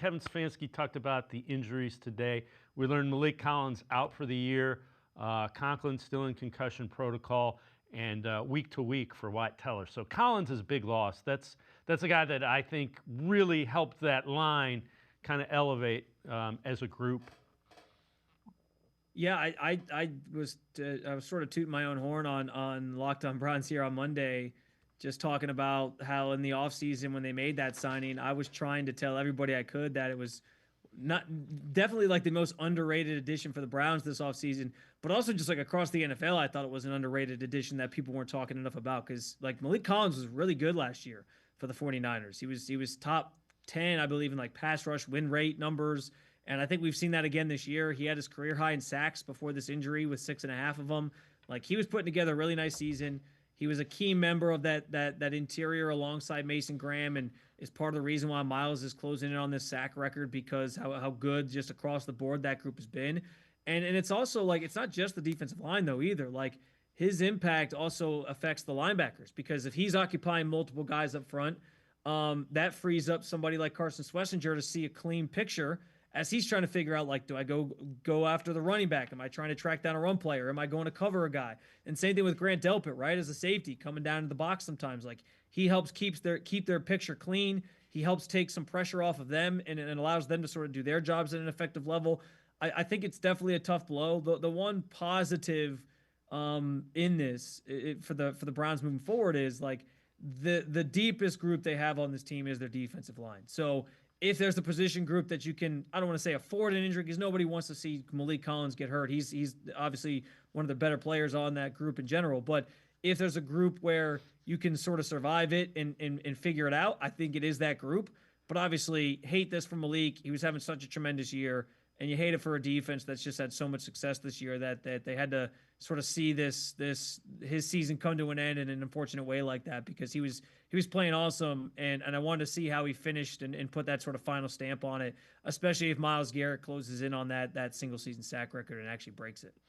Kevin Stefanski talked about the injuries today. We learned Maliek Collins out for the year. Conklin still in concussion protocol, and week to week for Wyatt Teller. So Collins is a big loss. That's a guy that I think really helped that line kind of elevate as a group. Yeah, I was sort of tooting my own horn on Locked On Browns here on Monday, just talking about how in the offseason when they made that signing, I was trying to tell everybody I could that it was not definitely like the most underrated addition for the Browns this offseason, but also just like across the NFL, I thought it was an underrated addition that people weren't talking enough about because like Maliek Collins was really good last year for the 49ers. He was top 10, I believe, in like pass rush win rate numbers. And I think we've seen that again this year. He had his career high in sacks before this injury with 6.5 of them. Like he was putting together a really nice season. He was a key member of that interior alongside Mason Graham, and is part of the reason why Miles is closing in on this sack record because how good just across the board that group has been. And it's also like it's not just the defensive line though either. Like his impact also affects the linebackers because if he's occupying multiple guys up front, that frees up somebody like Carson Schlesinger to see a clean picture as he's trying to figure out like, do I go after the running back? Am I trying to track down a run player? Am I going to cover a guy? And same thing with Grant Delpit, right? As a safety coming down to the box sometimes, like he helps keep their picture clean. He helps take some pressure off of them and allows them to sort of do their jobs at an effective level. I think it's definitely a tough blow. The one positive in this for the Browns moving forward is like the deepest group they have on this team is their defensive line. So if there's a position group that you can, I don't want to say afford an injury because nobody wants to see Maliek Collins get hurt. He's obviously one of the better players on that group in general. But if there's a group where you can sort of survive it and figure it out, I think it is that group. But obviously, hate this for Maliek. He was having such a tremendous year, and you hate it for a defense that's just had so much success this year that they had to sort of see his season come to an end in an unfortunate way like that because he was playing awesome and I wanted to see how he finished and put that sort of final stamp on it, especially if Myles Garrett closes in on that single season sack record and actually breaks it.